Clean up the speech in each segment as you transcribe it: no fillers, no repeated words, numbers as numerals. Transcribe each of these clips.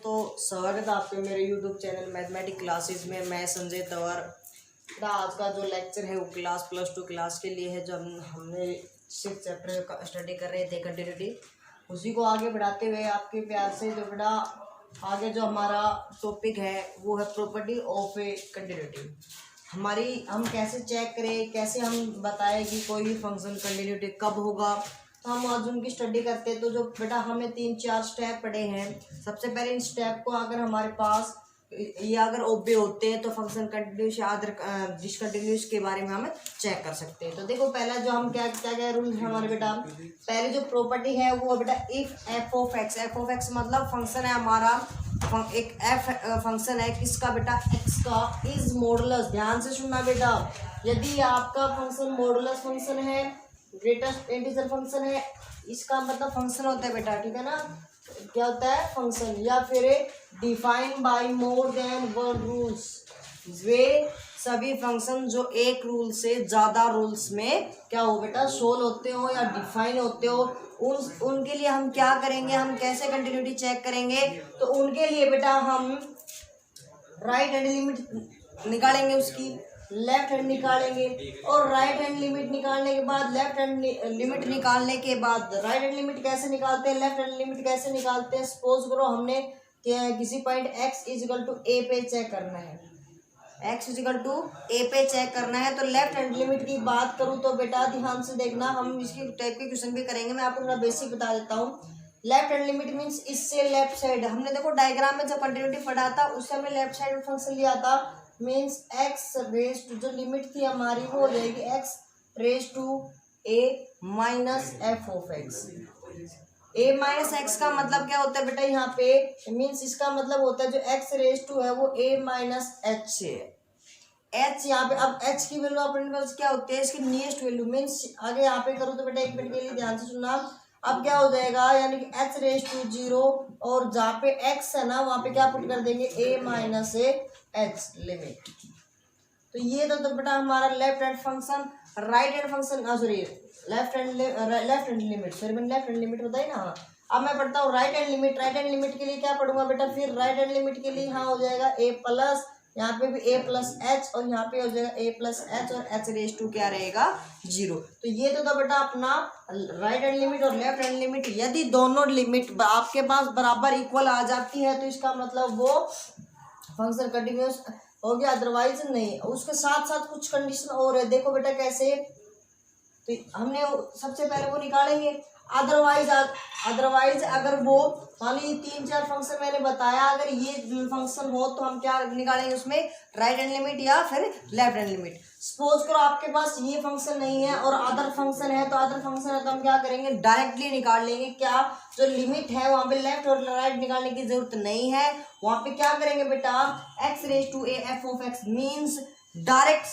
स्वागत है आपके मेरे YouTube चैनल मैथमेटिक्स क्लासेस में। मैं संजय तंवर। आज का जो लेक्चर है वो क्लास +2 क्लास के लिए है, जो हमने 6 चैप्टर का स्टडी कर रहे थे कंटिन्यूटी, उसी को आगे बढ़ाते हुए आपके प्यार से जो बेटा आगे जो हमारा टॉपिक है वो है प्रॉपर्टी ऑफ ए कंटिन्यूटी। हम कैसे चेक करें, कैसे हम बताएं कि कोई भी फंक्शन कंटिन्यूटी कब होगा। तो हम आज उनकी स्टडी करते हैं। तो जो बेटा हमें 3-4 स्टेप पढ़े हैं। सबसे पहले इन स्टेप को अगर हमारे पास ये अगर ओबे होते हैं तो फंक्शन कंटिन्यूस या अदर डिसकंटिन्यूस के बारे में हम चेक कर सकते हैं। तो देखो पहला जो हम क्या रूल है हमारे बेटा, पहले जो प्रॉपर्टी है वो बेटा इफ एफ ऑफ एक्स मतलब फंक्शन है हमारा, एक एफ फंक्शन है किसका बेटा, एक्स का, इज मॉडुलस। ध्यान से सुनना बेटा, यदि आपका फंक्शन मॉडुलस फंक्शन है, ग्रेटेस्ट इंटीजर फंक्शन है, इसका मतलब फंक्शन होता है बेटा, ठीक है ना, क्या होता है फंक्शन, या फिर define by more than one rules. वे सभी फंक्शन जो एक रूल से ज्यादा रूल्स में क्या हो बेटा सोल्व होते हो या डिफाइन होते हो, उनके लिए हम क्या करेंगे, हम कैसे कंटिन्यूटी चेक करेंगे। तो उनके लिए बेटा हम राइट हैंड लिमिट निकालेंगे, उसकी लेफ्ट हैंड निकालेंगे, और राइट हैंड लिमिट निकालने के बाद लेफ्ट हैंड लिमिट निकालने के बाद राइट हैंड लिमिट कैसे निकालते हैं, लेफ्ट हैंड लिमिट कैसे निकालते हैं। सपोज करो हमने किसी पॉइंट x इजिकल टू ए पे चेक करना है, x इजिकल टू ए पे चेक करना है। तो लेफ्ट हैंड लिमिट की बात करूं तो बेटा ध्यान से देखना, हम इसकी टाइप के क्वेश्चन भी करेंगे, मैं आपको थोड़ा बेसिक बता देता हूँ। लेफ्ट हैंड लिमिट मीन्स इससे लेफ्ट साइड, हमने देखो डायग्राम में जब कंटिन्यूटी पढ़ा था उससे हमें लेफ्ट साइड में फंक्शन लिया था, मीन्स एक्स रेज टू जो लिमिट थी हमारी वो हो जाएगी x raise to a minus f of x. A minus x का मतलब क्या होता है बेटा, यहाँ पे मीन्स इसका मतलब होता है जो एक्स रेज टू है वो ए माइनस एच है। एच यहाँ पे, अब एच की वैल्यू अपने पास क्या होती है, इसकी नियरेस्ट वैल्यू, मीन्स आगे यहाँ पे करूँ तो बेटा एक मिनट के लिए ध्यान से सुनना। अब क्या हो जाएगा, यानी कि एच रेज टू 0, और जहाँ पे एक्स है ना वहाँ पे क्या पुट कर देंगे ए माइनस एच लिमिट। तो ये तो बेटा हमारा left hand function, right hand function, sorry left hand limit, फिर मैंने लेफ्ट हैंड लिमिट बताई ना। अब मैं पढ़ता हूँ right hand limit. Right hand limit के लिए क्या पढ़ूंगा बेटा, फिर राइट हैंड लिमिट के लिए यहाँ हो जाएगा ए प्लस, यहाँ पे भी ए प्लस एच, और यहाँ पे हो जाएगा ए प्लस एच, और एच रेज टू क्या रहेगा 0। तो ये तो बेटा अपना राइट हैंड लिमिट और लेफ्ट हैंड लिमिट। यदि दोनों लिमिट आपके पास बराबर इक्वल आ जाती है तो इसका मतलब वो फंक्शन कंटिन्यूस हो गया, अदरवाइज नहीं। उसके साथ साथ कुछ कंडीशन और है, देखो बेटा कैसे। तो हमने सबसे पहले वो निकालेंगे, अदरवाइज अगर वो मान लीजिए 3-4 फंक्शन मैंने बताया, अगर ये फंक्शन हो तो हम क्या निकालेंगे उसमें, राइट हैंड लिमिट या फिर लेफ्ट हैंड लिमिट। सपोज करो आपके पास ये फंक्शन नहीं है और अदर फंक्शन है, तो अदर फंक्शन है तो हम क्या करेंगे, डायरेक्टली निकाल लेंगे। क्या जो लिमिट है वहाँ पे लेफ्ट और राइट निकालने की जरूरत नहीं है, वहाँ पे क्या करेंगे बेटा x raise to a f of x means direct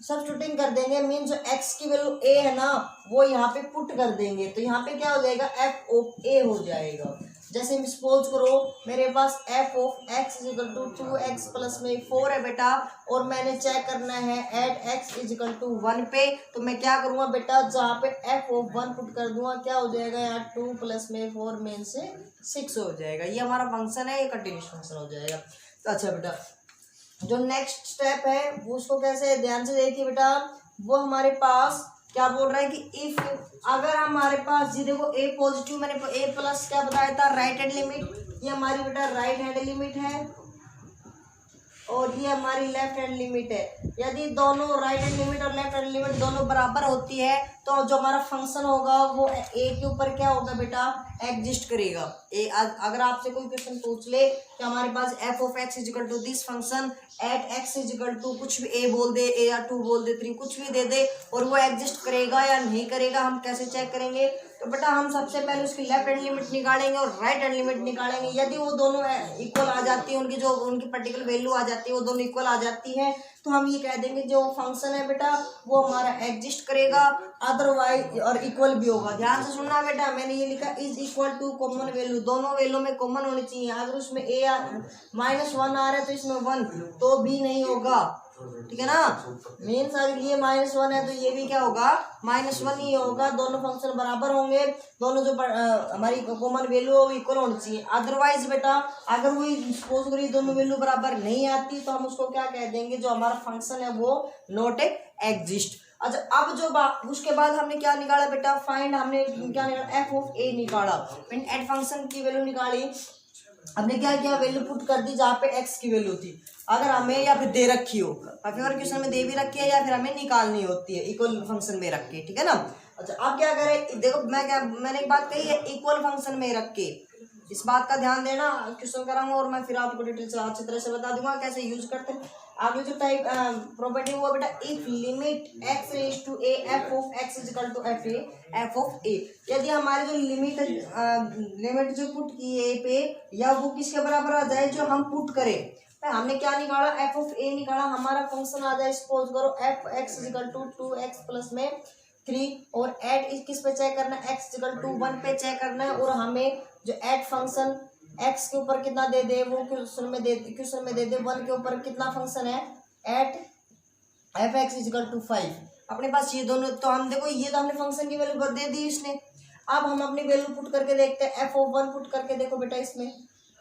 substituting कर देंगे, मीन जो x की वैल्यू a है ना वो यहाँ पे पुट कर देंगे। तो यहाँ पे क्या हो जाएगा, f ऑफ a हो जाएगा। जैसे सपोज करो मेरे पास f of x is equal to 2x plus में 4 है बेटा, और मैंने चेक करना है एट x इजिकल टू 1 पे। तो मैं क्या करूँगा बेटा, जहाँ पे f ऑफ 1 पुट कर दूंगा, क्या हो जाएगा यहाँ 2 प्लस में 4 में से 6 हो जाएगा। ये हमारा फंक्शन है, ये कंटिन्यूस फंक्शन हो जाएगा। तो अच्छा बेटा जो नेक्स्ट स्टेप है वो उसको कैसे, ध्यान से देखिए बेटा, वो हमारे पास क्या बोल रहा है कि इफ अगर हमारे पास जी देखो ए पॉजिटिव, मैंने ए प्लस क्या बताया था राइट हैंड लिमिट, ये हमारी बेटा राइट हैंड लिमिट है और ये हमारी लेफ्ट हैंड लिमिट है। यदि दोनों राइट हैंड लिमिट और लेफ्ट हैंड लिमिट दोनों बराबर होती है तो जो हमारा फंक्शन होगा वो ए के ऊपर क्या होगा बेटा, एग्जिस्ट करेगा। अगर आपसे कोई क्वेश्चन पूछ ले कि हमारे पास f of x equal to this function at x equal to कुछ भी ए बोल दे, ए या 2 बोल दे, 3 कुछ भी दे दे, और वो एग्जिस्ट करेगा या नहीं करेगा, हम कैसे चेक करेंगे। तो बेटा हम सबसे पहले उसकी लेफ्ट हैंड लिमिट निकालेंगे और राइट हैंड लिमिट निकालेंगे। यदि वो दोनों इक्वल आ जाती है, उनकी पर्टिकुलर वैल्यू आ जाती है, वो दोनों इक्वल आ जाती है, तो हम ये कह देंगे जो फंक्शन है बेटा वो हमारा एग्जिस्ट करेगा, अदरवाइज और इक्वल भी होगा। ध्यान से सुनना बेटा, मैंने ये लिखा is equal to common value, दोनों वैल्यू में कॉमन होनी चाहिए। अगर उसमें a -1 आ रहा है तो इसमें 1 तो भी नहीं होगा, ठीक है ना। मीन्स अगर ये -1 है तो ये भी क्या होगा, -1 ही होगा। दोनों फंक्शन बराबर होंगे, दोनों जो हमारी कॉमन वैल्यू है वो इक्वल होनी चाहिए। अदरवाइज बेटा अगर वही सपोज करिए दोनों वैल्यू बराबर नहीं आती तो हम उसको क्या कह देंगे, जो हमारा फंक्शन है वो नॉट एग्जिस्ट। अच्छा, अब जो उसके बाद हमने क्या निकाला बेटा, फाइंड, हमने क्या निकाला, एफ ऑफ ए निकाला। एड फंक्शन की वैल्यू निकाली, हमने क्या किया, वैल्यू पुट कर दी जहाँ पे एक्स की वैल्यू थी। अगर हमें या फिर दे रखी हो, अगर क्वेश्चन में दे भी रखी है या फिर हमें निकालनी होती है इक्वल फंक्शन में रख के, ठीक है ना। अच्छा, अब क्या करें, देखो मैंने एक बात कही है, इक्वल फंक्शन में रख के, इस बात का ध्यान देना, क्वेश्चन कराऊंगा और मैं फिर आपको डिटेल से अच्छी तरह से बता दूंगा कैसे यूज करते हैं। आगे जो टाइप प्रॉपर्टी हुआ बेटा, if limit x raise to a f of x is equal to f of a, यदि हमारी जो लिमिट जो पुट की ए पे, या वो किसके बराबर आ जाए जो हम पुट करें। हमने क्या निकाला, एफ ऑफ ए निकाला, हमारा फंक्शन आ जाए, सपोज करो f x is equal to 2x plus में 3, और एड किस पे चेक करना है, एक्स इज इक्वल टू 1 पे चेक करना है, और हमें जो एड फंक्शन एक्स के ऊपर कितना दे दे वो क्वेश्चन में दे दे 1 के ऊपर कितना फंक्शन है, at f x is equal to 5। अपने पास ये दोनों, तो हम देखो ये तो हमने फंक्शन की वैल्यू दे दी इसने। अब हम अपनी वैल्यू पुट करके देखते हैं, एफ ऑफ 1 पुट करके देखो बेटा, इसमें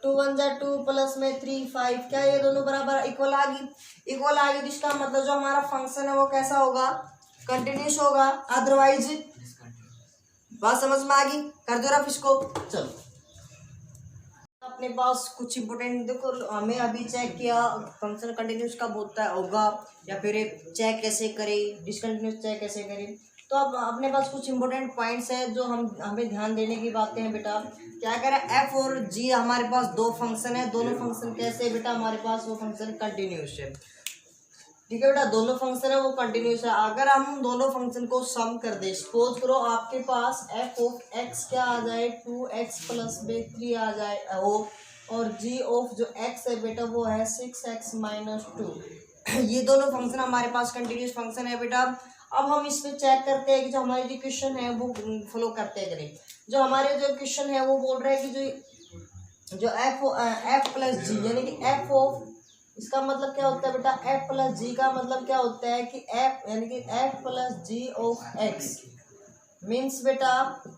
2 1 जा 2 प्लस में 3 5, क्या ये दोनों बराबर इक्वल आ गई, इक्वल आ गई। इसका मतलब जो हमारा फंक्शन है वो कैसा होगा, कंटिन्यूस होगा, अदरवाइज बात समझ में आ गई, कर दो रफ इसको। चलो, अपने पास कुछ इंपोर्टेंट देखो, हमें अभी चेक किया फंक्शन कंटिन्यूस कब होता है होगा, या फिर चेक कैसे करें, डिसकंटिन्यूस चेक कैसे करें। तो अब अपने पास कुछ इंपोर्टेंट पॉइंट्स है जो हमें ध्यान देने की बातें हैं बेटा। क्या करें, एफ और जी हमारे पास दो फंक्शन है, दोनों फंक्शन कैसे है बेटा, हमारे पास वो फंक्शन कंटिन्यूस है, ठीक है बेटा, दोनों फंक्शन है वो कंटिन्यूस है। अगर हम दोनों फंक्शन को सम कर दे, सपोज करो आपके पास एफ ऑफ एक्स क्या आ जाए, 2x प्लस में 3 आ जाए हो, और जी ऑफ जो एक्स है बेटा वो है 6x माइनस 2। ये दोनों फंक्शन हमारे पास कंटिन्यूस फंक्शन है बेटा। अब हम इसमें चेक करते हैं कि जो हमारी जो क्वेश्चन है वो फॉलो करते हैं करें। जो हमारे जो क्वेश्चन है वो बोल रहे हैं कि जो एफ प्लस जी, यानी कि एफ ऑफ, इसका मतलब क्या होता है बेटा, एफ प्लस जी का मतलब क्या होता है कि एफ, यानी कि f plus g of x means बेटा,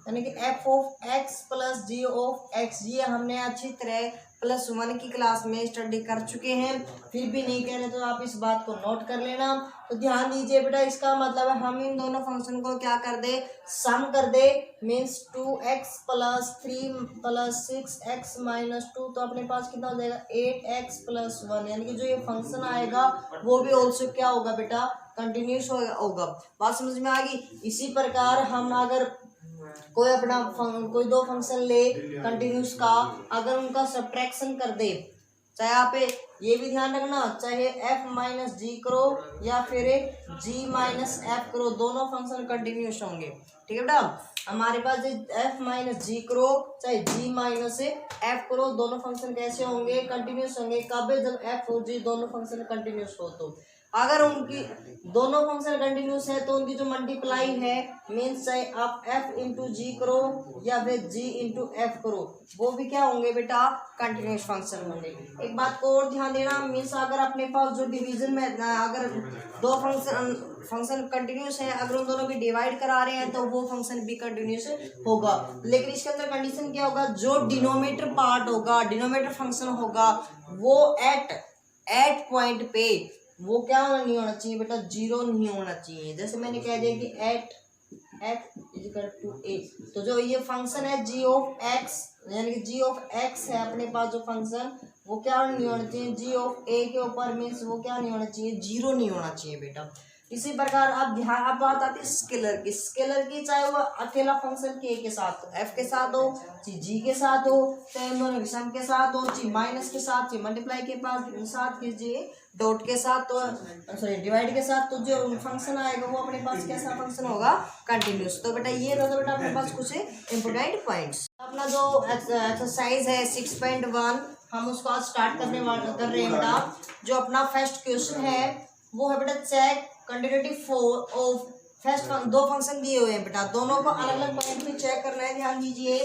यानी कि f of x plus g of x. ये हमने अच्छी तरह +1 की क्लास में स्टडी कर चुके हैं, फिर भी नहीं कह रहे तो आप इस बात को नोट कर लेना। तो ध्यान दीजिए बेटा, इसका मतलब है हम इन दोनों फंक्शन को क्या कर दे, सम कर दे, means 2x plus 3 plus 6x minus 2, तो अपने पास कितना हो जाएगा 8x प्लस 1, यानी कि जो ये फंक्शन आएगा वो भी ऑल्सो क्या होगा बेटा, कंटिन्यूस होगा। बात समझ में आ गई। इसी प्रकार हम अगर कोई दो फंक्शन ले कंटिन्यूस का, अगर उनका सब्ट्रैक्शन कर दे, चाहे आप ये भी ध्यान रखना, चाहे f माइनस जी करो या फिर g माइनस एफ करो, दोनों फंक्शन कंटिन्यूस होंगे, ठीक है बेटा। हमारे पास f माइनस जी करो चाहे g माइनस एफ करो, दोनों फंक्शन कैसे होंगे, कंटिन्यूस होंगे। कब, जब f और g दोनों फंक्शन कंटिन्यूस हो। तो अगर उनकी दोनों फंक्शन कंटिन्यूस है तो उनकी जो मल्टीप्लाई है, मीन्स चाहे आप f इंटू जी करो या फिर g इंटू एफ करो, वो भी क्या होंगे बेटा, कंटिन्यूस फंक्शन होंगे। एक बात को और ध्यान देना, मीन्स अगर अपने पास जो डिवीजन में अगर दो फंक्शन कंटिन्यूस है, अगर उन दोनों की डिवाइड करा रहे हैं तो वो फंक्शन भी कंटिन्यूस होगा। लेकिन इसके अंदर कंडीशन क्या होगा, जो डिनोमिनेटर पार्ट होगा, डिनोमिनेटर फंक्शन होगा, वो एट पॉइंट पे वो क्या नहीं होना चाहिए बेटा, 0 नहीं होना चाहिए। जैसे मैंने कह दिया कि at x is equal to a, तो जो ये फंक्शन है g ऑफ x, यानी कि g ऑफ x है अपने पास जो फंक्शन, वो क्या नहीं होना चाहिए, g ऑफ a के ऊपर, मीन्स वो क्या नहीं होना चाहिए, 0 नहीं होना चाहिए बेटा। इसी प्रकार अब बात आती है स्केलर की, चाहे वो अकेला फंक्शन के साथ f के साथ हो, g के साथ हो, चाहे दोनों सम के साथ हो, g माइनस के साथ, मल्टीप्लाई के साथ, कीजिए डॉट के साथ, तो सॉरी डिवाइड के साथ, तो जो फंक्शन आएगा वो अपने पास कैसा फंक्शन होगा, कंटिन्यूस। तो बेटा ये था, तो बेटा अपने पास कुछ इंपोर्टेंट पॉइंट्स। अपना जो एक्सरसाइज है 6.1 हम उसको आज स्टार्ट कर रहे हैं बेटा। जो अपना फर्स्ट क्वेश्चन है वो है बेटा, चेक कंटिन्यूटी ऑफ फर्स्ट दो फंक्शन दिए हुए हैं बेटा, दोनों को अलग अलग पॉइंट पे चेक करना है। ध्यान दीजिए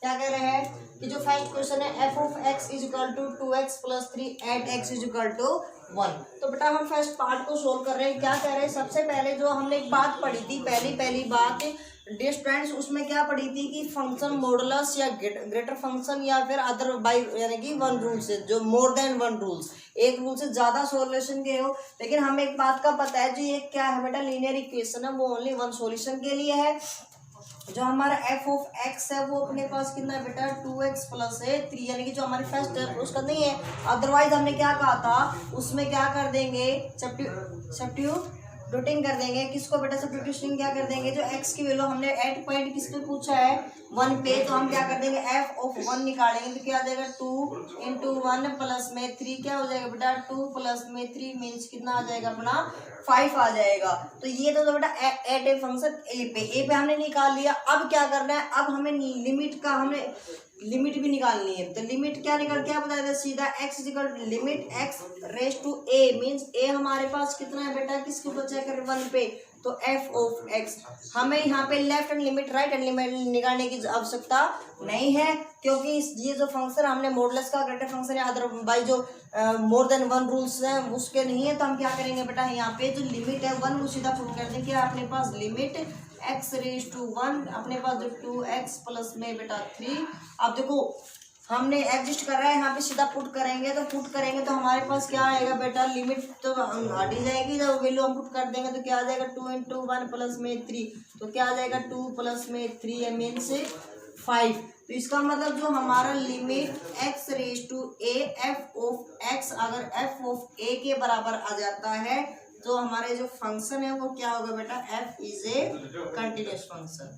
क्या कह रहे हैं कि जो फर्स्ट क्वेश्चन है, f of x is equal to 2x plus 3 at x is equal to 1। तो बेटा हम फर्स्ट पार्ट को सोल्व कर रहे हैं। क्या कह रहे हैं, सबसे पहले जो हमने एक बात पढ़ी थी, पहली बात डियर स्टूडेंट्स, उसमें क्या पढ़ी थी कि फंक्शन मॉडुलस या ग्रेटर फंक्शन या फिर अदर बाई यानी कि वन रूल से, जो मोर देन वन रूल्स, एक रूल से ज्यादा सॉल्यूशन के हो। लेकिन हमें एक बात का पता है, जो ये क्या है बेटा, लीनियर इक्वेशन है, वो ओनली वन सॉल्यूशन के लिए है। जो हमारा एफ ऑफ एक्स है वो अपने पास कितना है बेटा, 2x प्लस है 3, यानी कि जो हमारी फर्स्ट है उसका नहीं है। अदरवाइज हमने क्या कहा था, उसमें क्या कर देंगे, सब्स्टिट्यूटिंग कर देंगे। किसको बेटा, सब्स्टिट्यूशन क्या कर देंगे, जो x की वैल्यू हमने एट पॉइंट किस पे पूछा है, 1 पे, तो हम क्या कर देंगे, एफ ऑफ 1 निकालेंगे। तो क्या आ जाएगा, 2 इंटू 1 प्लस में 3 क्या हो जाएगा बेटा, 2 प्लस में 3 मीन्स कितना आ जाएगा अपना 5 आ जाएगा। तो ये तो बेटा एट ए फंक्शन ए पे हमने निकाल लिया। अब क्या करना है, अब हमें लिमिट भी निकालनी है। तो लिमिट क्या निकल क्या बताया था, सीधा x equal limit x raise to a, means a हमारे पास कितना है बेटा, किसके ऊपर चेक करें, 1 पे। तो f ऑफ x, हमें यहाँ पे left hand limit right hand limit निकालने की आवश्यकता नहीं है, क्योंकि ये जो फंक्शन हमने मॉडुलस का ग्रेटर फंक्शन है, अदर बाई जो मोर देन वन रूल्स हैं उसके नहीं है। तो हम क्या करेंगे बेटा, यहाँ पे जो लिमिट है 1 वो सीधा पुट कर देंगे अपने पास, लिमिट x रेज टू 1, अपने पास जो 2x प्लस में बेटा 3। अब देखो हमने एग्जिस्ट कर रहा है, यहाँ पे सीधा पुट करेंगे तो हमारे पास क्या आएगा बेटा, लिमिट तो हटी जाएगी, जब वैल्यू हम पुट कर देंगे तो क्या आ जाएगा, 2 इंटू 1 प्लस में 3, तो क्या आ जाएगा 2 प्लस में 3 मीन्स 5। तो इसका मतलब जो हमारा limit x raise to a f of x अगर f ऑफ a के बराबर आ जाता है तो हमारे जो फंक्शन है वो क्या होगा बेटा, f is a continuous function.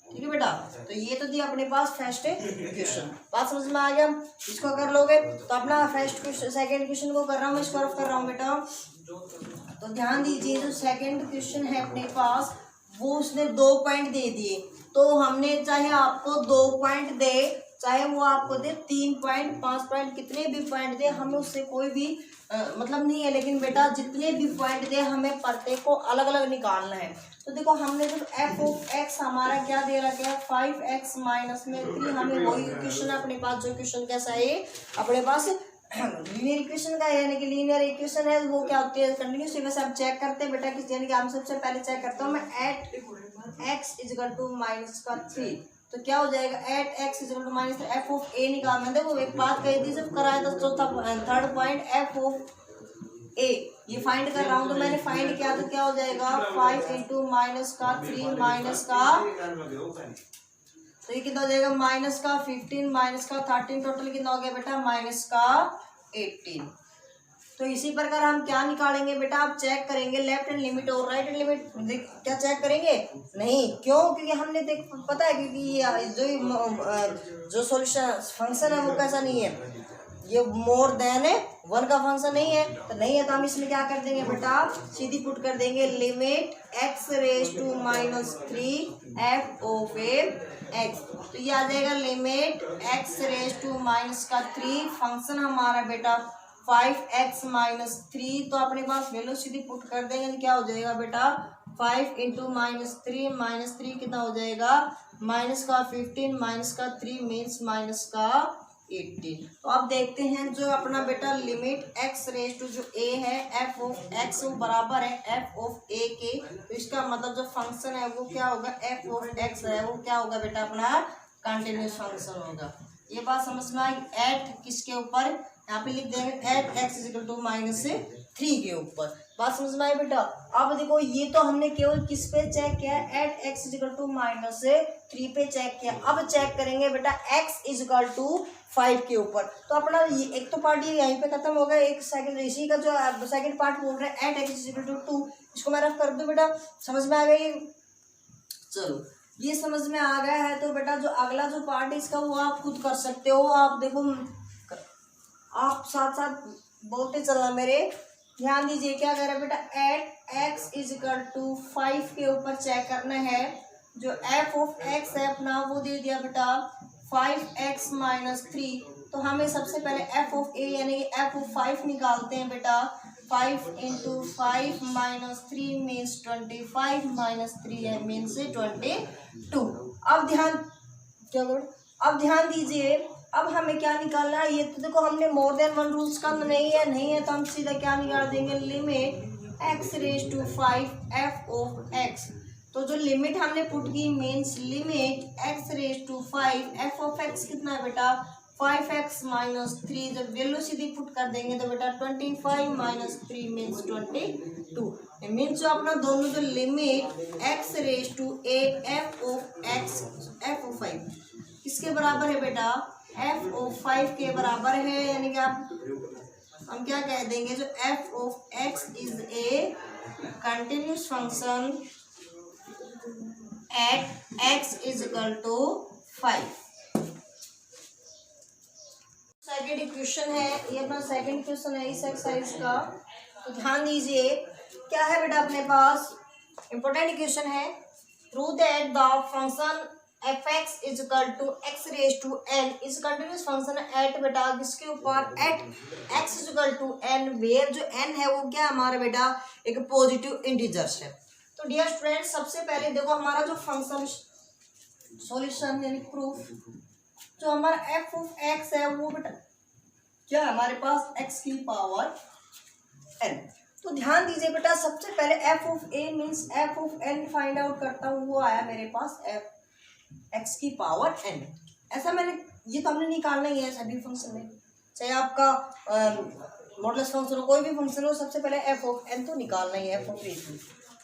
ठीक है बेटा, तो ये तो थी अपने पास फर्स्ट क्वेश्चन, बात समझ में आ गया। इसको कर लोगे तो अपना फर्स्ट क्वेश्चन, सेकंड क्वेश्चन को कर रहा हूँ मैं, इसको कर रहा हूँ बेटा। तो ध्यान दीजिए, जो सेकंड क्वेश्चन है अपने पास वो उसने 2 पॉइंट दे दिए। तो हमने चाहे आपको 2 पॉइंट दे, चाहे वो आपको दे 3 पॉइंट 5 पॉइंट, कितने भी पॉइंट दे, हमें उससे कोई भी मतलब नहीं है। लेकिन बेटा जितने भी पॉइंट दे हमें प्रत्येक को अलग अलग निकालना है। तो देखो हमने जो एफ ऑफ एक्स हमारा क्या दे रखा है, 5x माइनस में 3, हमें वही क्वेश्चन है अपने पास, जो क्वेश्चन कैसा है अपने पास लीनियर इक्वेशन का है, यानी कि लीनियर इक्वेशन है वो क्या होती है, कंटिन्यूस। वैसे आप चेक करते हैं बेटा किस, यानी कि हम सबसे पहले चेक करता हूँ मैं, at x equal to minus का 3, तो क्या हो जाएगा, at x equal to minus f of a निकालना। देखो एक बात कही थी जब कराया था चौथा थर्ड पॉइंट, एफ ऑफ ए ये फाइंड कर रहा हूँ, तो मैंने फाइंड किया तो क्या हो जाएगा, 5 इंटू माइनस का 3 माइनस का, तो ये कितना हो जाएगा, माइनस का 15 माइनस का 13, टोटल कितना हो गया बेटा, माइनस का 18। तो इसी प्रकार हम क्या निकालेंगे बेटा, आप चेक करेंगे लेफ्ट हैंड लिमिट और राइट हैंड लिमिट, क्या चेक करेंगे, नहीं, क्यों, क्योंकि हमने देख पता है, क्योंकि ये जो सॉल्यूशन फंक्शन है वो कैसा नहीं है, ये मोर देन 1 का फंक्शन नहीं है। तो हम इसमें क्या कर देंगे बेटा, सीधी पुट कर देंगे, limit x raise to minus 3 f of x, तो ये आ जाएगा limit x raise to minus का 3, फंक्शन हमारा बेटा 5x माइनस 3, तो अपने पास वैल्यू सीधी पुट कर देंगे तो क्या हो जाएगा बेटा, 5 इंटू माइनस 3 कितना हो जाएगा, माइनस का 15 माइनस का 3 मीन्स माइनस का 18। तो अब देखते हैं जो अपना बेटा लिमिट x रेज टू जो a है f ऑफ x वो बराबर है f ऑफ a के, तो इसका मतलब जो फंक्शन है वो क्या होगा, f ऑफ x है वो क्या होगा बेटा, अपना कंटिन्यूस फंक्शन होगा। ये बात समझ में आई, एट किसके ऊपर, यहाँ पे लिख देंगे at x equal to minus 3 के ऊपर, बात समझ में आई बेटा। अब देखो ये तो हमने केवल किस पे चेक किया, at x equal to minus 3 पे चेक किया। अब चेक करेंगे बेटा x इक्वल टू 5 के ऊपर। तो अपना एक तो पार्ट ये यहीं पे खत्म हो गया, एक सेकंड इसी का जो सेकंड पार्ट बोल रहे हैं एट x इक्वल टू 2, इसको मैं रफ कर दूं बेटा, समझ में आ गई। चलो ये समझ में आ गया है तो बेटा जो अगला जो पार्ट है इसका वो आप खुद कर सकते हो। आप देखो आप साथ साथ बोलते चलना मेरे, ध्यान दीजिए क्या कर रहा है बेटा, at x is equal to 5 के ऊपर चेक करना है। जो एफ ऑफ एक्स है अपना वो दे दिया बेटा 5x माइनस 3, तो हमें सबसे पहले एफ ऑफ ए यानी कि एफ ऑफ 5 निकालते हैं बेटा। 5 इंटू 5 माइनस 3 मीन्स 25 माइनस 3 है मीन्स 22। अब ध्यान दीजिए अब हमें क्या निकालना है, ये तो देखो हमने मोर देन वन रूल्स का नहीं है तो हम सीधा क्या निकाल देंगे, limit x raise to 5 f of x. तो जो लिमिट हमने पुट की means limit x raise to 5 f of x कितना है बेटा 5x माइनस 3। जब वैल्यू सीधी पुट कर देंगे तो बेटा 25 माइनस 3 मीन्स 22। मीन्स जो अपना दोनों जो limit x raise to a f of x f of 5 किसके बराबर है बेटा एफ ऑफ 5 के बराबर है, यानी कि आप हम क्या कह देंगे जो f of x is a continuous function at x is equal to 5। Second equation है ये अपना सेकेंड क्वेश्चन है इस एक्सरसाइज का। तो ध्यान दीजिए क्या है बेटा अपने पास इंपॉर्टेंट इक्वेशन है, prove that the function f x is equal to x raise to n is continuous function at बेटा किसके ऊपर at x is equal to n, where जो एन है वो क्या हमारा बेटा एक पॉजिटिव इंटीजर्स है। तो डियर स्टूडेंट सबसे पहले देखो हमारा जो फंक्शन सॉल्यूशन यानी प्रूफ जो हमारा एफ ऑफ एक्स है वो बेटा क्या हमारे पास एक्स की पावर एन। तो ध्यान दीजिए बेटा सबसे पहले f of a means f of n find out करता हूँ, वो आया मेरे पास एफ एक्स की पावर एन। ऐसा मैंने ये तो हमने निकालना ही है सभी फंक्शन में, चाहे आपका मॉडुलस फंक्शन हो कोई भी फंक्शन हो, सबसे पहले एफ ऑफ एन तो निकालना ही है एफ ऑफ ए।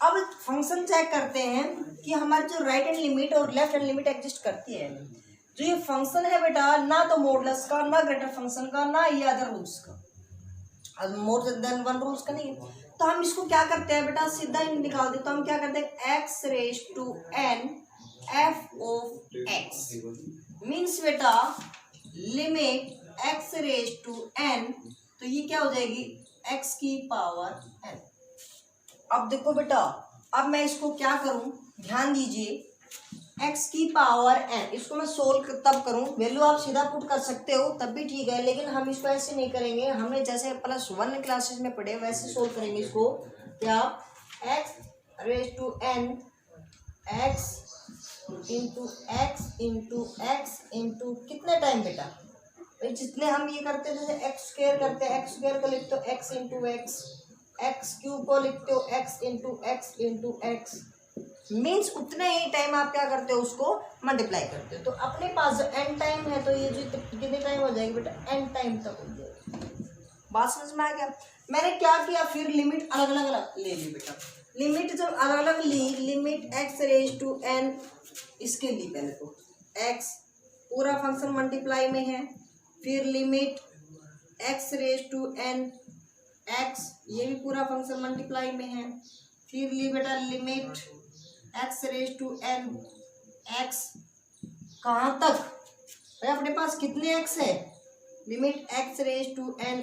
अब फंक्शन चेक करते हैं कि हमारी जो राइट हैंड लिमिट और लेफ्ट हैंड लिमिट एग्जिस्ट करती है। जो ये फंक्शन है बेटा ना तो मॉडुलस का ना ग्रेटर फंक्शन का ना ये अदर रूल्स का, मोर देन वन रूल्स का नहीं है। तो हम इसको क्या करते हैं बेटा सीधा ही निकाल देते, तो हम क्या करते हैं x raise to n f of x means बेटा limit x raise to n, तो ये क्या हो जाएगी एक्स की पावर एन। अब देखो बेटा अब मैं इसको क्या करूं, ध्यान दीजिए x की पावर n, इसको मैं सोल्व तब करूं, वैल्यू आप सीधा पुट कर सकते हो तब भी ठीक है, लेकिन हम इसको ऐसे नहीं करेंगे, हमने जैसे +1 क्लासेस में पढ़े वैसे सोल्व करेंगे इसको। क्या x raise to n x into x into कितने टाइम बेटा भाई जितने हम ये करते हैं जैसे एक्स स्क्वायर करते हैं, एक्स स्क्वायर को लिखते हो x इंटू एक्स क्यूब को लिखते हो x इंटू एक्स मीन्स उतने ही टाइम आप क्या करते हो उसको मल्टीप्लाई करते हो। तो अपने पास जो एन टाइम है तो ये जो कितने टाइम हो जाएगी बेटा एन टाइम तक हो जाएगी। बात समझ में आ गया। मैंने क्या किया फिर लिमिट अलग अलग ले ली बेटा, लिमिट जब अलग अलग ली limit x raise to n इसके ली पहले तो एक्स पूरा फंक्शन मल्टीप्लाई में है, फिर limit x raise to n x ये भी पूरा फंक्शन मल्टीप्लाई में है, फिर ली बेटा limit x raise to n x कहाँ तक भाई अपने पास कितने एक्स है, limit x raise to n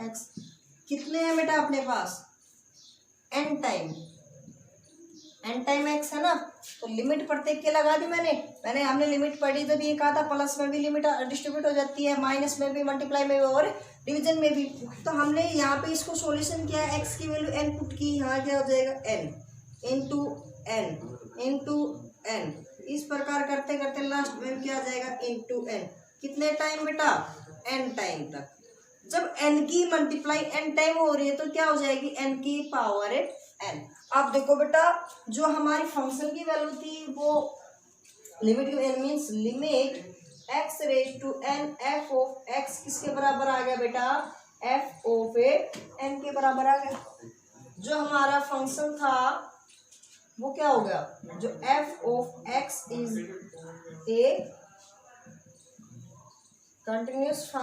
x कितने हैं बेटा अपने पास एन टाइम एक्स है ना, तो लिमिट प्रत्येक के लगा दी मैंने हमने लिमिट पढ़ी जब ये कहा था प्लस में भी लिमिट डिस्ट्रीब्यूट हो जाती है, माइनस में भी, मल्टीप्लाई में भी और डिवीजन में भी। तो हमने यहाँ पे इसको सॉल्यूशन किया, एक्स की वैल्यू एन पुट की, यहाँ क्या हो जाएगा एन इंटू एन इस प्रकार करते करते लास्ट में क्या आ जाएगा इंटू एन। कितने टाइम बेटा एन टाइम तक। जब एन की मल्टीप्लाई एन टाइम हो रही है तो क्या हो जाएगी एन की पावर एन। अब देखो बेटा जो हमारी फंक्शन की वैल्यू थी वो limit n means limit x raise to n f of x किसके बराबर आ गया बेटा एफ ऑफ एन के बराबर आ गया। जो हमारा फंक्शन था वो क्या हो गया, जो f of x is a continuous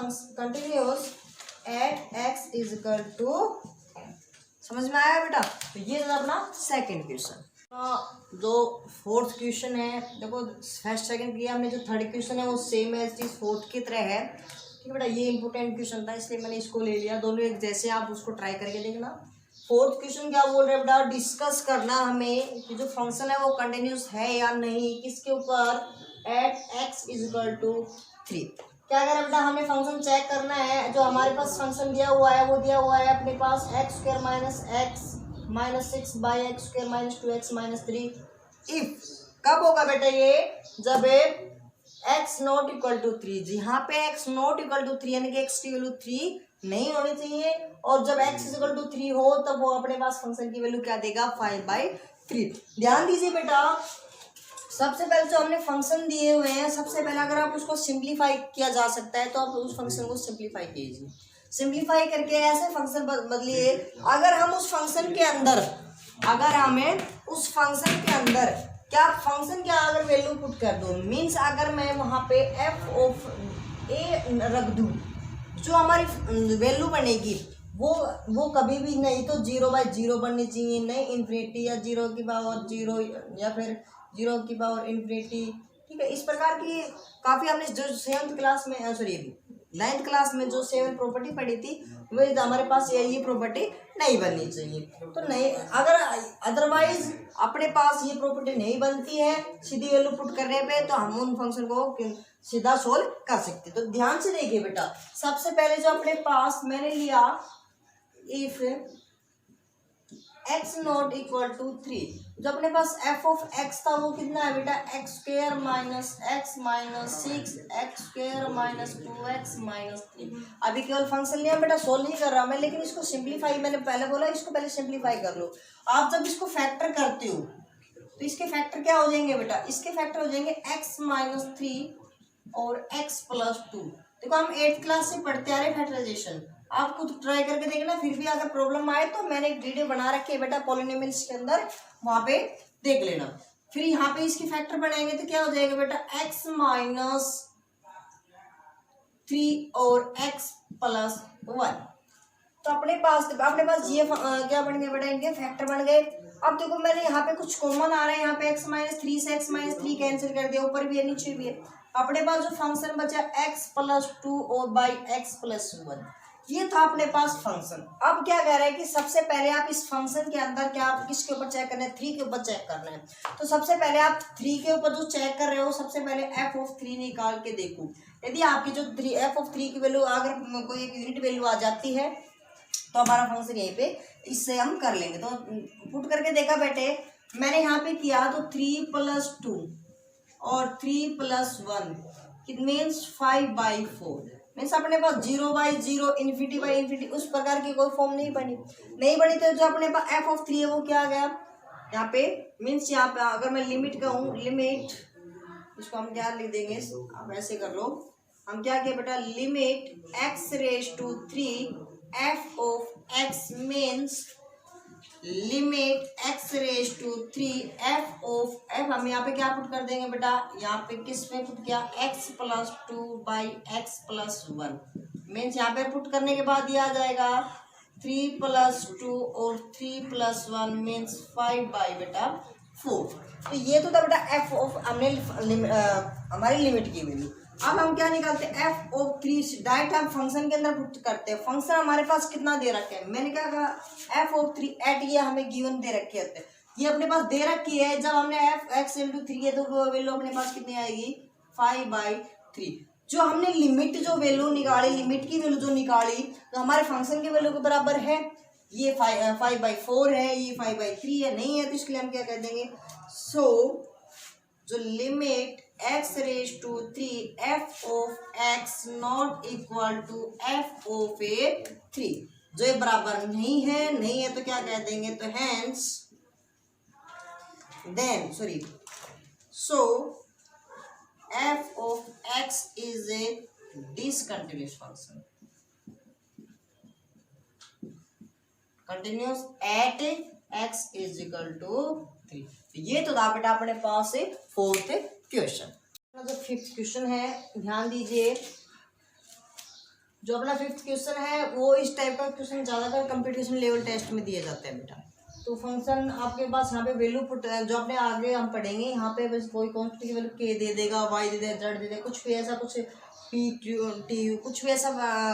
at x is equal to, समझ में आया बेटा। तो ये था अपना सेकंड क्वेश्चन। जो फोर्थ क्वेश्चन है देखो फर्स्ट सेकंड किया हमने, जो थर्ड क्वेश्चन है वो सेम एज चीज फोर्थ की तरह है, ठीक है बेटा। ये इंपॉर्टेंट क्वेश्चन था इसलिए मैंने इसको ले लिया, दोनों एक जैसे आप उसको ट्राई करके देखना। फोर्थ क्वेश्चन क्या बोल रहे हैं बेटा, डिस्कस करना हमें कि जो फंक्शन है वो कंटिन्यूस है या नहीं, किसके ऊपर at x is equal to 3। क्या करें बेटा हमें फंक्शन चेक करना है, जो हमारे पास फंक्शन दिया हुआ है वो दिया हुआ है अपने पास x square minus x minus 6 by x square minus 2x minus 3। If कब होगा बेटा ये, जब x नॉट इक्वल टू 3, यहाँ पे x नॉट इक्वल टू 3 यानी कि x की वैल्यू 3 नहीं होनी चाहिए, और जब x इक्वल टू 3 हो तब वो अपने पास फंक्शन की वैल्यू क्या देगा 5/3। ध्यान दीजिए बेटा, सबसे पहले जो हमने फंक्शन दिए हुए हैं, सबसे पहले अगर आप उसको सिंप्लीफाई किया जा सकता है तो आप उस फंक्शन को सिंप्लीफाई कीजिए। सिंप्लीफाई करके ऐसे फंक्शन बदलिए, अगर हम उस फंक्शन के अंदर, अगर हमें उस फंक्शन के अंदर क्या फंक्शन क्या अगर वैल्यू पुट कर दो, मीन्स अगर मैं वहाँ पे एफ ऑफ ए रख दूँ, जो हमारी वैल्यू बनेगी वो कभी भी नहीं तो 0/0 बननी चाहिए, नहीं इन्फिनिटी या 0 की पावर 0 या फिर 0 की पावर इन्फिनिटी। ठीक है, इस प्रकार की काफ़ी हमने जो 7th क्लास में 9th क्लास में जो 7 प्रॉपर्टी पढ़ी थी, वही हमारे पास ये प्रॉपर्टी नहीं बननी चाहिए। तो नहीं, अगर अदरवाइज अपने पास ये प्रॉपर्टी नहीं बनती है सीधी वैल्यू पुट करने पे, तो हम उन फंक्शन को सीधा सोल्व कर सकते। तो ध्यान से देखिए बेटा, सबसे पहले जो अपने पास मैंने लिया, if x not equal to 3, जो अपने पास f ऑफ x था वो कितना है बेटा, x square minus x minus 6 x square minus 2x minus 3। अभी केवल फंक्शन लिया बेटा, सोल्व नहीं कर रहा मैं, लेकिन इसको सिंप्लीफाई, मैंने पहले बोला इसको पहले सिंप्लीफाई कर लो। आप जब इसको फैक्टर करते हो तो इसके फैक्टर क्या हो जाएंगे बेटा, इसके फैक्टर हो जाएंगे x माइनस 3 और x प्लस 2। देखो हम 8th क्लास से पढ़ते आ रहे फैक्टराइजेशन, आप खुद ट्राई करके देखना, फिर भी अगर प्रॉब्लम आए तो मैंने एक वीडियो बना रखी है बेटा पॉलिनोमियल्स के अंदर, वहां पे देख लेना। फिर यहाँ पे इसकी फैक्टर बनाएंगे तो क्या हो जाएगा बेटा, x माइनस 3 और x प्लस 1। तो अपने पास ये क्या बन गया बेटा, इनके फैक्टर बन गए। अब देखो मैंने यहाँ पे कुछ कॉमन आ रहा है, यहाँ पे x माइनस 3 से x माइनस 3 कैंसिल कर दिया, ऊपर भी है नीचे भी है। अपने पास जो फंक्शन बचा x प्लस 2 और बाई x प्लस 1, ये था अपने पास फंक्शन। अब क्या कह रहा है कि सबसे पहले आप इस फंक्शन के अंदर क्या आप किसके ऊपर चेक करना है, 3 के ऊपर चेक करना है। तो सबसे पहले आप 3 के ऊपर जो चेक कर रहे हो, सबसे पहले f ऑफ 3 निकाल के देखो। यदि आपकी जो f ऑफ 3 की वैल्यू अगर कोई एक यूनिट वैल्यू आ जाती है तो हमारा फंक्शन यहीं पे इससे हम कर लेंगे। तो पुट करके देखा बेटे, मैंने यहाँ पे किया तो 3 प्लस 2 और 3 प्लस 1 मीन्स 5/4, मीन्स अपने पास 0/0 इन्फिनिटी उस प्रकार की कोई फॉर्म नहीं बनी। तो जो अपने पास f ऑफ 3 है वो क्या आ गया यहाँ पे, मीन्स यहाँ पे अगर मैं लिमिट कहूँ, लिमिट इसको हम क्या लिख देंगे, आप ऐसे कर लो, हम क्या किया बेटा, limit x raise to 3 f of x means limit x raise to 3 f of f, हम यहाँ पे क्या पुट कर देंगे बेटा, यहाँ पे किस में पुट किया, x plus 2 by x plus 1, means यहाँ पे पुट करने के बाद ये आ जाएगा 3 प्लस 2 और 3 प्लस 1 मीन्स 5/4। तो ये तो था बेटा f ऑफ, हमने हमारी लिमिट की वैल्यू। अब हम क्या निकालते हैं, f ऑफ 3 डायरेक्ट हम फंक्शन के अंदर पुट करते हैं। फंक्शन हमारे पास कितना दे रखे है, मैंने क्या कहा, f ऑफ 3 एट ये हमें गिवन दे रखे होते हैं, ये अपने पास दे रखी है। जब हमने f x इंटू 3 है तो वो वैल्यू अपने पास कितनी आएगी 5/3। जो हमने लिमिट जो वैल्यू निकाली, लिमिट की वैल्यू जो निकाली तो हमारे फंक्शन की वैल्यू के बराबर है, ये 5/4 है, ये 5/3 है, नहीं है तो इसके लिए हम क्या कह देंगे, सो जो limit x raise to 3 f of x not equal to f of a 3, जो ये बराबर नहीं है तो क्या कह देंगे, तो hence then so f of x is a discontinuous function, continuous at x is equal to 3। ये तो था बेटा अपने पास से 4th क्वेश्चन। जो 5th क्वेश्चन है, ध्यान दीजिए, जो अपना 5th क्वेश्चन है वो इस टाइप का क्वेश्चन ज़्यादातर कंपटीशन लेवल टेस्ट में दिए जाते हैं बेटा। तो फंक्शन आपके पास यहाँ पे वैल्यू पुट, जो अपने आगे हम पढ़ेंगे, यहाँ पे बस कोई कॉन्स्टेंट की वैल्यू k दे देगा, y दे देगा, z दे देगा, कुछ भी ऐसा, कुछ p t u कुछ भी ऐसा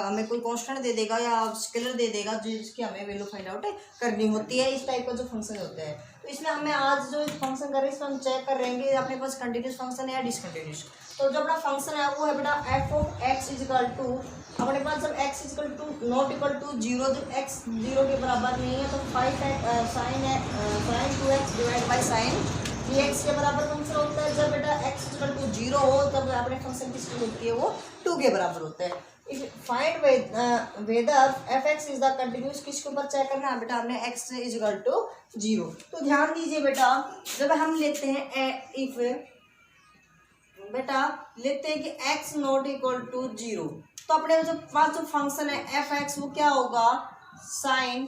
हमें कोई कांस्टेंट दे देगा या स्केलर दे देगा जिसकी हमें वैल्यू फाइंड आउट करनी होती है। इस टाइप का जो फंक्शन होता है, तो इसमें हमें आज जो फंक्शन कर रहे हैं इसमें हम चेक कर रहेंगे अपने पास कंटिन्यूस फंक्शन है या डिसकंटिन्यूस। तो जो अपना फंक्शन है वो है बेटा f of x is equal to, अपने पास जब x is equal to not equal to 0, जब x 0 के बराबर नहीं है तो 5 sign 2x divide by sine 3x के बराबर फंक्शन होता है। जब बेटा x इक्वल टू 0 हो तब अपने फंक्शन किसकी होती है, वो 2 के बराबर होता है। Find weather fx is the continuous, किसके ऊपर चेक करना है बेटा, हमने x इज इक्वल टू 0। तो ध्यान दीजिए बेटा, जब हम लेते हैं इफ बेटा लेते हैं कि x नॉट इक्वल टू 0, तो अपने जो पास जो फंक्शन है fx वो क्या होगा, sign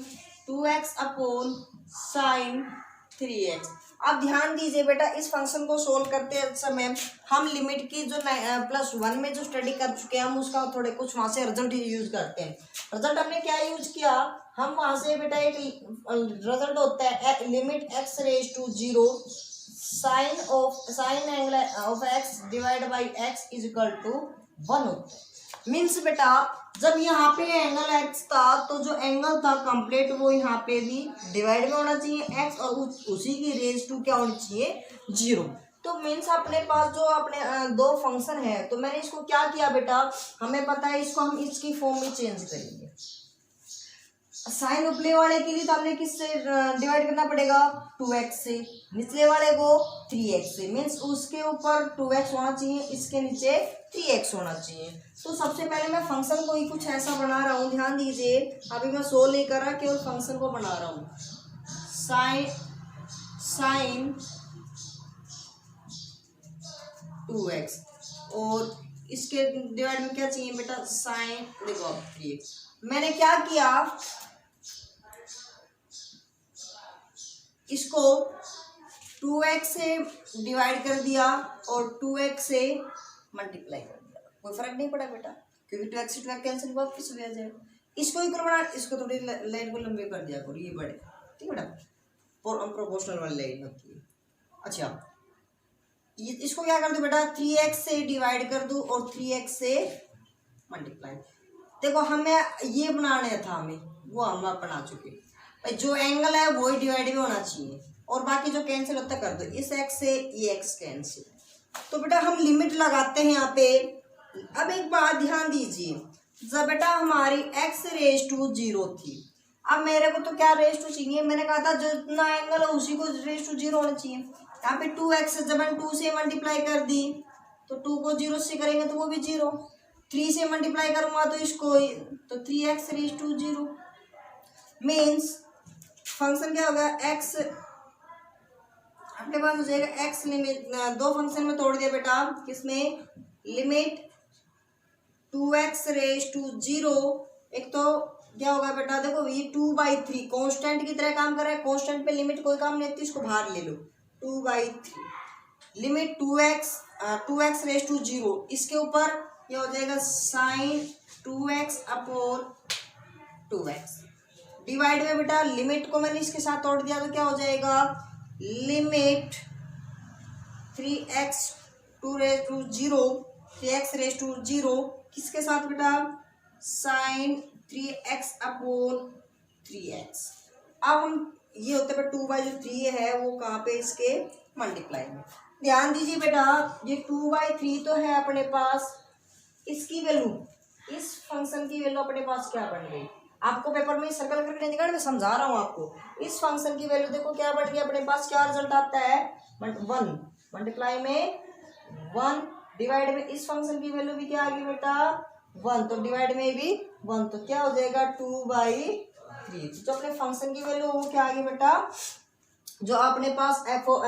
2x upon sine 3x। अब ध्यान दीजिए बेटा, इस फंक्शन को सोल्व करते समय हम लिमिट की जो +1 में जो स्टडी कर चुके हैं, हम उसका थोड़े कुछ वहाँ से रिजल्ट यूज करते हैं। रिजल्ट हमने क्या यूज किया, हम वहाँ से बेटा एक रिजल्ट होता है limit x raise to 0 sine angle of x divide by x is equal to 1 होता है। मीन्स बेटा जब यहाँ पे एंगल x था तो जो एंगल था कंप्लीट वो यहाँ पे भी डिवाइड में होना चाहिए x, और उसी की रेज टू क्या होनी चाहिए, 0। तो मीन्स अपने पास जो अपने दो फंक्शन है, तो मैंने इसको क्या किया बेटा, हमें पता है इसको हम इसकी फॉर्म में चेंज करेंगे। साइन ऊपरे वाले के लिए तो हमने किससे डिवाइड करना पड़ेगा, 2x से, निचले वाले को 3x से। मीन्स उसके ऊपर 2x होना चाहिए, इसके नीचे 3x होना चाहिए। तो सबसे पहले मैं फंक्शन को ही कुछ ऐसा बना रहा हूँ, ध्यान दीजिए, अभी मैं सोल्व नहीं कर रहा, केवल फंक्शन को बना रहा हूँ। साइन 2x और इसके डिवाइड में क्या चाहिए बेटा, साइन, देखो 3x। मैंने क्या किया, इसको 2x से डिवाइड कर दिया और 2x से मल्टीप्लाई कर दिया, कोई फर्क नहीं पड़ा बेटा, क्योंकि 2x से 2x कैंसिल हुआ, किस वजह से इसको ही बना, इसको थोड़ी लाइन को लंबी कर दिया करो, ये बड़े, ठीक है बेटा, प्रोपोर्शनल वाली लाइन होती है। अच्छा इसको क्या कर दो बेटा, 3x से डिवाइड कर दो और 3x से मल्टीप्लाई। देखो हमें ये बनाना था, हमें वो हम बना चुके, जो एंगल है वो ही डिवाइड में होना चाहिए और बाकी जो कैंसिल होता है कर दो, इस x से ये x कैंसिल। तो बेटा हम लिमिट लगाते हैं यहाँ पे। अब एक बात ध्यान दीजिए, जब बेटा हमारी x रेज टू 0 थी, अब मेरे को तो क्या रेज टू चाहिए, मैंने कहा था जितना एंगल है उसी को रेज टू 0 होना चाहिए। यहाँ पे 2x जब हम 2 से मल्टीप्लाई कर दी तो 2 को 0 से करेंगे तो वो भी 0, 3 से मल्टीप्लाई करूंगा तो इसको, तो 3x raise to 0। Means function क्या होगा, x अपने पास हो जाएगा x लिमिट, दो फंक्शन में तोड़ दिया बेटा, किसमें, लिमिट 2x रेज टू 0। एक तो क्या होगा बेटा, देखो ये 2/3 कांस्टेंट की तरह काम कर रहा है, कांस्टेंट पे लिमिट कोई काम नहीं होती, इसको बाहर ले लो, 2/3 लिमिट 2x रेज टू 0, इसके ऊपर क्या हो जाएगा, sign 2x upon 2x divide में बेटा लिमिट को मैंने इसके साथ तोड़ दिया तो क्या हो जाएगा, लिमिट 3x रेज टू 0 किसके साथ बेटा, साइन 3x अपॉन 3x। अब हम ये होते हैं 2/3 है वो कहाँ पे, इसके मल्टीप्लाई में। ध्यान दीजिए बेटा, ये 2/3 तो है अपने पास, इसकी वैल्यू, इस फंक्शन की वैल्यू अपने पास क्या बन गई, आपको पेपर में सर्कल करके नहीं दिखाना, मैं समझा रहा हूँ आपको। इस फंक्शन की वैल्यू देखो क्या बढ़ गई अपने पास, क्या रिजल्ट आता है, 1 मल्टीप्लाई में 1 डिवाइड में इस फंक्शन की वैल्यू भी क्या आ गई बेटा, 1, तो डिवाइड में भी 1, तो क्या हो जाएगा 2/3। जो अपने फंक्शन की वैल्यू वो क्या आ गई बेटा, जो अपने पास एफ ऑफ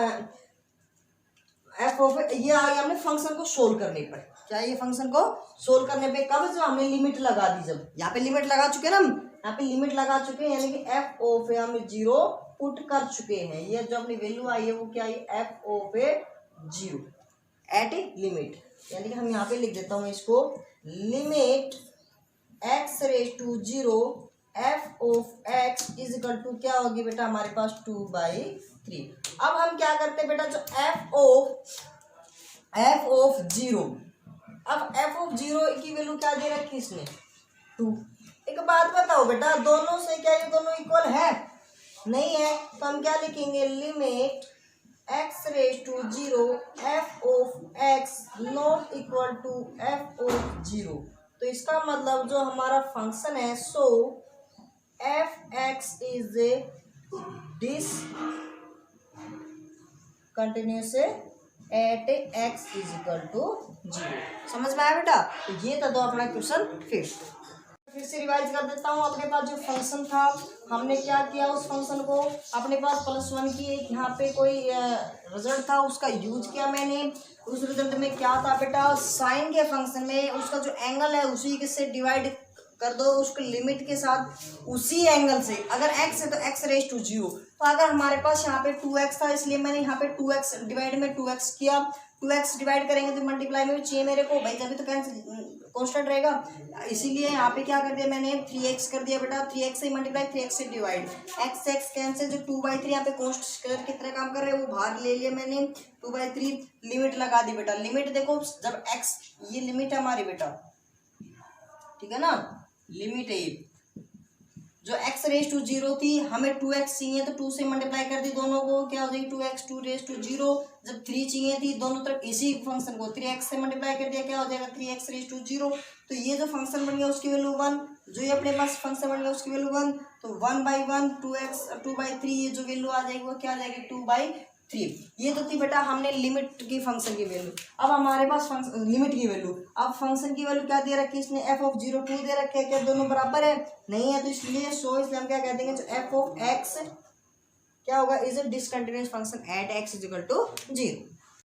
ये आ गया, हमने फंक्शन को सोल्व करने पर, क्या ये फंक्शन को सोल्व करने पे, कब, जब हमने लिमिट लगा दी, जब यहाँ पे लिमिट लगा चुके ना हम, यहाँ पे लिमिट लगा चुके हैं, यानी कि एफ ऑफ हम 0 पुट कर चुके हैं, ये जो अपनी वैल्यू आई है वो क्या है, एफ ऑफ 0 एट लिमिट, यानी कि हम यहाँ पे लिख देता हूँ इसको, limit x raise to 0 f of x is equal to क्या होगी बेटा, हमारे पास 2/3। अब हम क्या करते हैं बेटा, जो एफ ऑफ 0, अब एफ ऑफ 0 की वैल्यू क्या दे रखी इसने, 2। एक बात बताओ बेटा, दोनों से क्या ये दोनों इक्वल है, नहीं है, तो हम क्या लिखेंगे, limit x raise to 0 f of x not equal to f of 0। तो इसका मतलब जो हमारा फंक्शन है, so f x is this continuous at x is equal to 0। समझ में आया बेटा? तो ये था दो अपना क्वेश्चन फिर से रिवाइज कर देता हूँ। अपने पास जो फंक्शन था हमने क्या किया, उस फंक्शन को अपने पास +1 की एक यहाँ पे कोई रिजल्ट था उसका यूज किया मैंने। उस रिजल्ट में क्या था बेटा, साइन के फंक्शन में उसका जो एंगल है उसी से डिवाइड कर दो उसको लिमिट के साथ उसी एंगल से। अगर x है तो x रेज टू 0। तो अगर हमारे पास यहाँ पे 2x था इसलिए मैंने यहाँ पे 2x डिवाइड में 2x किया। 2x डिवाइड करेंगे तो मल्टीप्लाई में भी चाहिए मेरे को भाई, तभी तो कैंसिल कांस्टेंट रहेगा। इसीलिए यहाँ पे क्या कर दिया मैंने 3x कर दिया बेटा। 3x से मल्टीप्लाई 3x से डिवाइड, x कैंसिल, जो 2/3 यहाँ पे कॉन्स्ट की तरह काम कर रहे हैं वो बाहर ले लिया मैंने। 2/3 लिमिट लगा दी बेटा। लिमिट देखो जब x, ये लिमिट है हमारी बेटा, ठीक है ना, लिमिट है ये। जो x रेज टू 0 थी हमें 2x चाहिए तो 2 से मल्टीप्लाई कर दी दोनों को, क्या हो जाएगी 2x 2 रेज टू 0। जब 3 चाहिए थी दोनों तरफ इसी फंक्शन को 3x से मल्टीप्लाई कर दिया, क्या हो जाएगा 3x रेज टू 0। तो ये जो फंक्शन बन गया उसकी वैल्यू 1, जो ये अपने पास फंक्शन बन गया उसकी वैल्यू 1। तो 1/1 2x 2/3 ये जो वैल्यू आ जाएगी वो क्या आ जाएगी 2/3। ये तो थी बेटा हमने लिमिट की फंक्शन की वैल्यू। अब हमारे पास लिमिट की वैल्यू, अब फंक्शन की वैल्यू क्या दे रखी है इसने, f(0) 2 दे रखे है। क्या दोनों बराबर है? नहीं है, तो इसलिए इसलिए हम क्या कह देंगे, जो f(x) क्या होगा, is a discontinuous function at x is equal to 0।